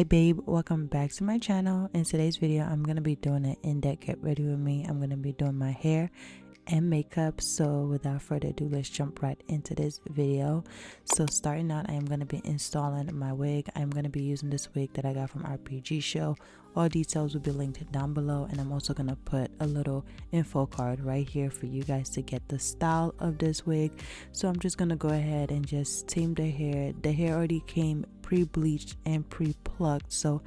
Hi babe, welcome back to my channel. In today's video I'm gonna be doing an in-depth get ready with me. I'm gonna be doing my hair and makeup, so without further ado, let's jump right into this video. So starting out, I am going to be installing my wig. I'm going to be using this wig that I got from RPGSHOW. All details will be linked down below, and I'm also going to put a little info card right here for you guys to get the style of this wig. So I'm just going to go ahead and just tame the hair. The hair already came pre-bleached and pre-plucked, so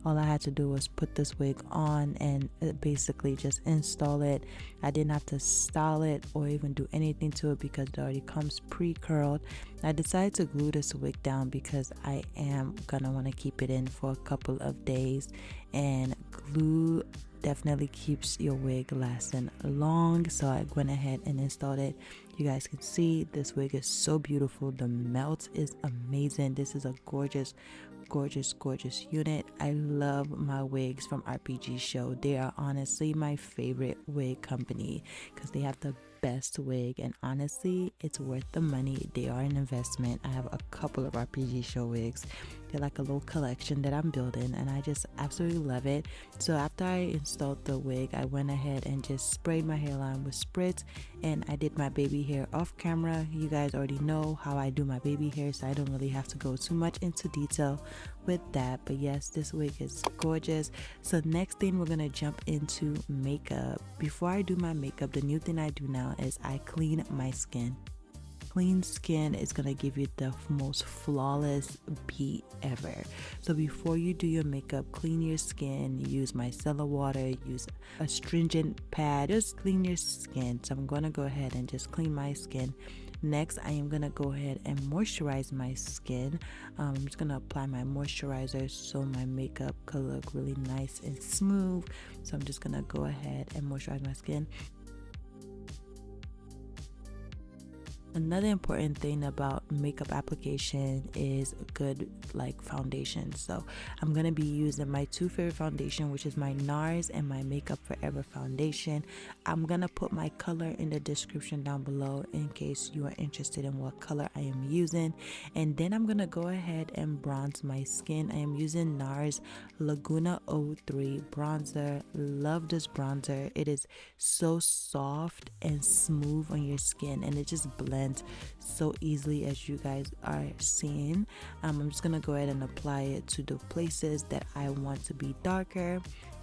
all I had to do was put this wig on and basically just install it. I didn't have to style it or even do anything to it because it already comes pre-curled. I decided to glue this wig down because I am gonna want to keep it in for a couple of days, and glue definitely keeps your wig lasting long. So I went ahead and installed it. You guys can see this wig is so beautiful. The melt is amazing. This is a gorgeous unit. I love my wigs from RPGSHOW. They are honestly my favorite wig company because they have the best wig, and honestly it's worth the money. They are an investment. I have a couple of RPGSHOW wigs. They're like a little collection that I'm building, and I just absolutely love it. So after I installed the wig, I went ahead and just sprayed my hairline with spritz, and I did my baby hair off camera. You guys already know how I do my baby hair, so I don't really have to go too much into detail with that. But yes, this wig is gorgeous. So next thing, we're gonna jump into makeup. Before I do my makeup, the new thing I do now is I clean my skin. Clean skin is gonna give you the most flawless beat ever. So before you do your makeup, clean your skin. Use micellar water, use a stringent pad, just clean your skin. So I'm gonna go ahead and just clean my skin. Next, I am gonna go ahead and moisturize my skin. I'm just gonna apply my moisturizer so my makeup could look really nice and smooth. So I'm just gonna go ahead and moisturize my skin. Another important thing about makeup application is good foundation. So I'm gonna be using my two favorite foundation, which is my NARS and my Makeup Forever foundation. I'm gonna put my color in the description down below in case you are interested in what color I am using. And then I'm gonna go ahead and bronze my skin. I am using NARS Laguna 03 bronzer. Love this bronzer. It is so soft and smooth on your skin, and it just blends so easily, as you guys are seeing. I'm just gonna go ahead and apply it to the places that I want to be darker,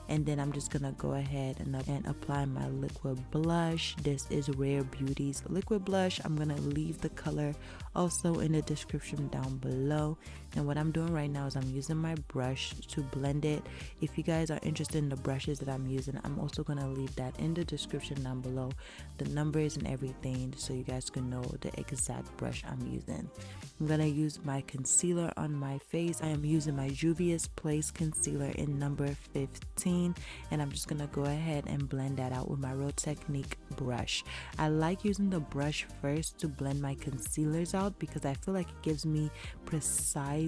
and then I'm just gonna go ahead and apply my liquid blush. This is Rare Beauty's liquid blush. I'm gonna leave the color also in the description down below. And what I'm doing right now is I'm using my brush to blend it. If you guys are interested in the brushes that I'm using, I'm also gonna leave that in the description down below, the numbers and everything, so you guys can know the exact brush I'm using. I'm gonna use my concealer on my face. I am using my Juvia's Place concealer in number 15, and I'm just gonna go ahead and blend that out with my Real Technique brush. I like using the brush first to blend my concealers out because I feel like it gives me precise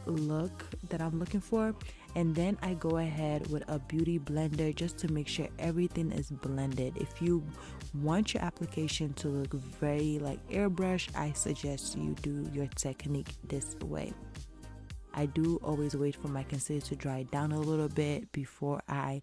look that I'm looking for, and then I go ahead with a beauty blender just to make sure everything is blended. If you want your application to look very airbrush, I suggest you do your technique this way. I do always wait for my concealer to dry down a little bit before I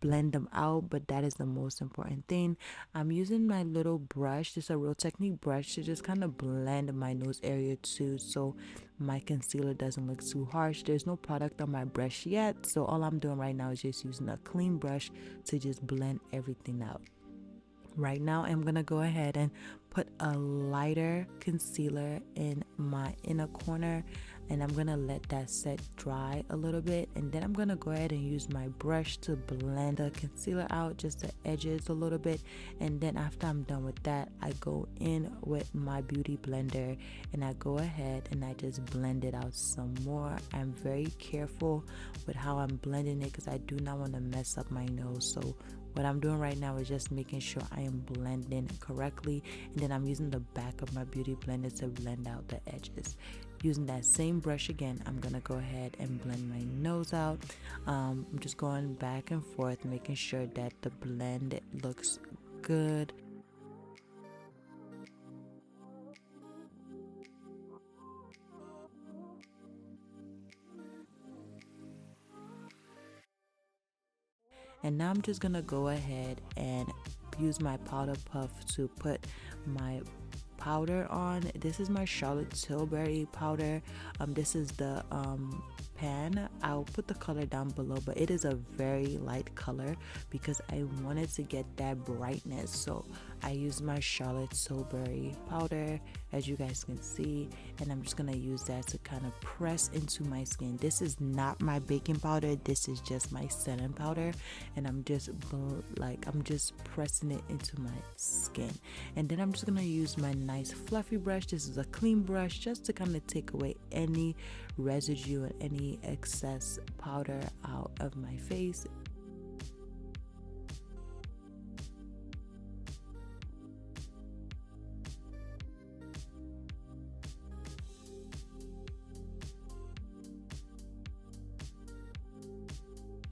blend them out, but that is the most important thing. I'm using my little brush, just a Real Technique brush, to just kind of blend my nose area too, so my concealer doesn't look too harsh. There's no product on my brush yet, so all I'm doing right now is just using a clean brush to just blend everything out. Right now I'm gonna go ahead and put a lighter concealer in my inner corner, and I'm gonna let that set dry a little bit, and then I'm gonna go ahead and use my brush to blend the concealer out, just the edges a little bit. And then after I'm done with that, I go in with my beauty blender and I go ahead and I just blend it out some more. I'm very careful with how I'm blending it because I do not want to mess up my nose. So what I'm doing right now is just making sure I am blending correctly, and then I'm using the back of my beauty blender to blend out the edges. Using that same brush again, I'm gonna go ahead and blend my nose out. I'm just going back and forth, making sure that the blend looks good. And now I'm just gonna go ahead and use my powder puff to put my powder on. This is my Charlotte Tilbury powder. This is the pan. I'll put the color down below, but it is a very light color because I wanted to get that brightness. So I use my Charlotte Tilbury powder, as you guys can see, and I'm just gonna use that to kind of press into my skin. This is not my baking powder, this is just my setting powder, and I'm just pressing it into my skin. And then I'm just gonna use my nice fluffy brush. This is a clean brush, just to kind of take away any residue and any excess powder out of my face.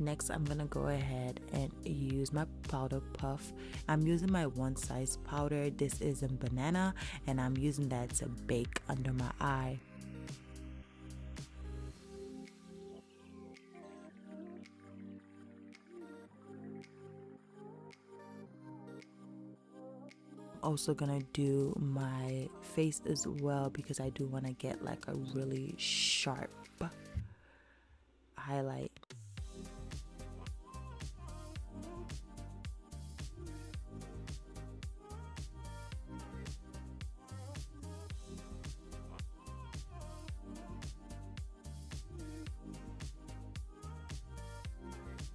Next, I'm gonna go ahead and use my powder puff. I'm using my one size powder. This is in banana, and I'm using that to bake under my eye. Also gonna do my face as well because I do want to get like a really sharp highlight.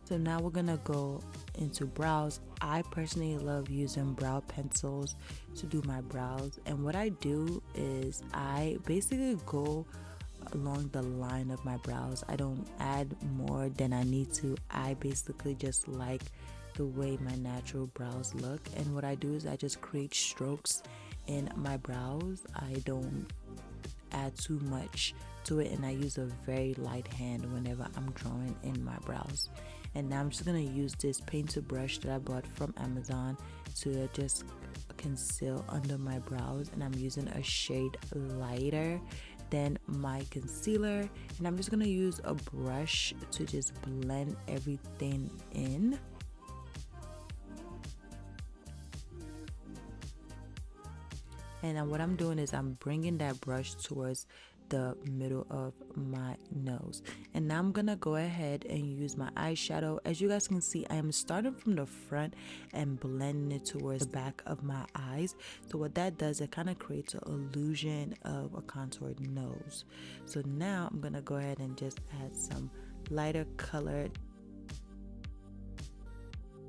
So now we're gonna go into brows. I personally love using brow pencils to do my brows, and what I do is I basically go along the line of my brows. I don't add more than I need to. I basically just like the way my natural brows look, and what I do is I just create strokes in my brows. I don't add too much to it, and I use a very light hand whenever I'm drawing in my brows. And now I'm just gonna use this painter brush that I bought from Amazon to just conceal under my brows, and I'm using a shade lighter than my concealer, and I'm just gonna use a brush to just blend everything in. And now what I'm doing is I'm bringing that brush towards the middle of my nose, and now I'm gonna go ahead and use my eyeshadow. As you guys can see, I am starting from the front and blending it towards the back of my eyes. So what that does, it kind of creates an illusion of a contoured nose. So now I'm gonna go ahead and just add some lighter color.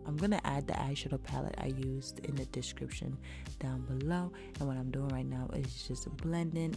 I'm gonna add the eyeshadow palette I used in the description down below, and what I'm doing right now is just blending.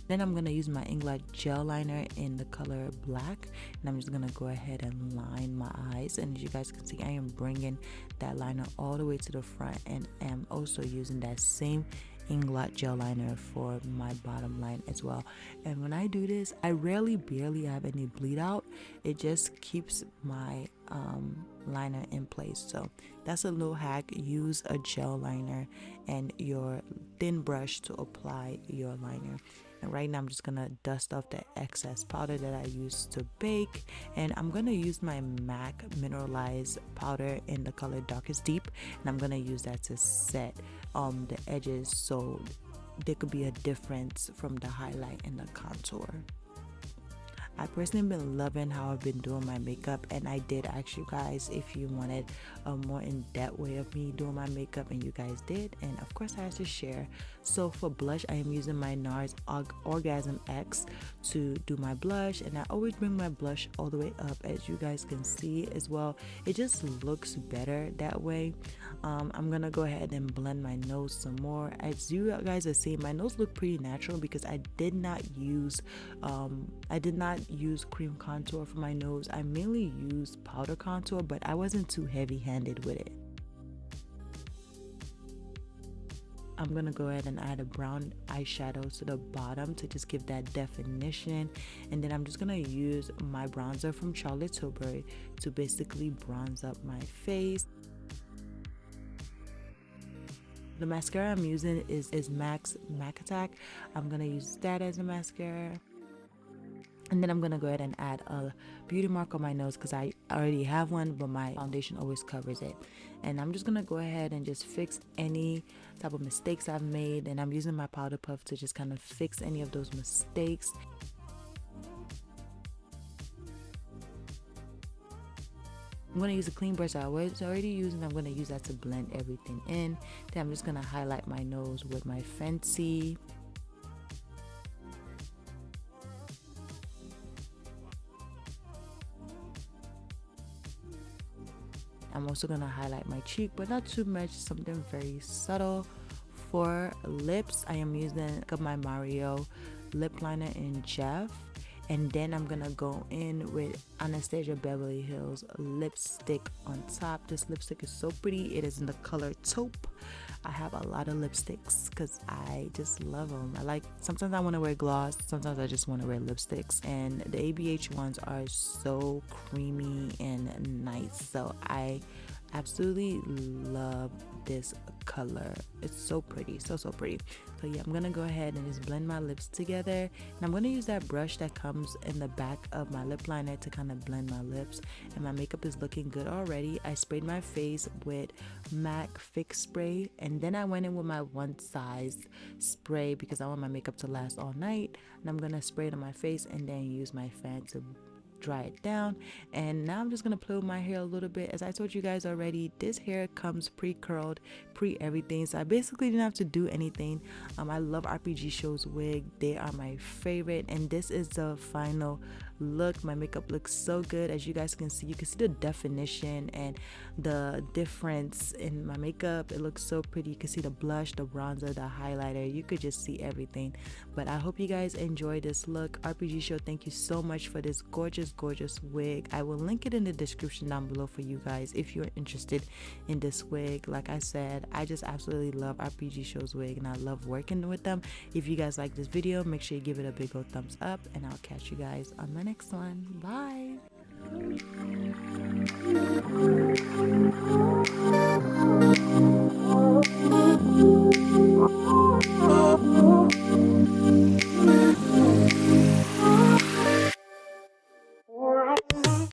Then I'm going to use my Inglot gel liner in the color black, and I'm just going to go ahead and line my eyes. And as you guys can see, I am bringing that liner all the way to the front, and am also using that same Inglot gel liner for my bottom line as well. And when I do this, I barely have any bleed out. It just keeps my liner in place. So that's a little hack. Use a gel liner and your thin brush to apply your liner. And right now I'm just gonna dust off the excess powder that I used to bake, and I'm gonna use my MAC mineralized powder in the color Darkest Deep, and I'm gonna use that to set the edges so there could be a difference from the highlight and the contour. I personally been loving how I've been doing my makeup, and I did ask you guys if you wanted a more in-depth way of me doing my makeup, and you guys did, and of course I had to share. So for blush, I am using my NARS Orgasm X to do my blush, and I always bring my blush all the way up, as you guys can see as well. It just looks better that way. I'm gonna go ahead and blend my nose some more. As you guys are seeing, my nose look pretty natural because I did not use cream contour for my nose. I mainly used powder contour, but I wasn't too heavy-handed with it. I'm gonna go ahead and add a brown eyeshadow to the bottom to just give that definition, and then I'm just gonna use my bronzer from Charlotte Tilbury to basically bronze up my face. The mascara I'm using is MAC Attack. I'm gonna use that as a mascara. And then I'm gonna go ahead and add a beauty mark on my nose because I already have one, but my foundation always covers it. And I'm just gonna go ahead and just fix any type of mistakes I've made, and I'm using my powder puff to just kind of fix any of those mistakes. I'm going to use a clean brush I was already using. I'm going to use that to blend everything in. Then I'm just going to highlight my nose with my Fenty. I'm also going to highlight my cheek, but not too much, something very subtle. For lips, I am using my Mario lip liner in Jeff. And then I'm gonna go in with Anastasia Beverly Hills lipstick on top. This lipstick is so pretty. It is in the color taupe. I have a lot of lipsticks because I just love them. Sometimes I want to wear gloss, sometimes I just want to wear lipsticks, and the ABH ones are so creamy and nice. So I absolutely love this color. It's so pretty, so pretty. So yeah, I'm gonna go ahead and just blend my lips together, and I'm gonna use that brush that comes in the back of my lip liner to kind of blend my lips. And my makeup is looking good already. I sprayed my face with MAC Fix Spray, and then I went in with my one size spray because I want my makeup to last all night. And I'm gonna spray it on my face and then use my fan to dry it down. And now I'm just gonna play with my hair a little bit. As I told you guys already, this hair comes pre-curled, pre-everything, so I basically didn't have to do anything. I love RPGSHOW's wig. They are my favorite, and this is the final look. My makeup looks so good. As you guys can see, you can see the definition and the difference in my makeup. It looks so pretty. You can see the blush, the bronzer, the highlighter. You could just see everything. But I hope you guys enjoy this look. RPGSHOW, thank you so much for this gorgeous wig. I will link it in the description down below for you guys if you're interested in this wig. Like I said, I just absolutely love RPGSHOW's wig, and I love working with them. If you guys like this video, make sure you give it a big old thumbs up, and I'll catch you guys on my next one. Bye.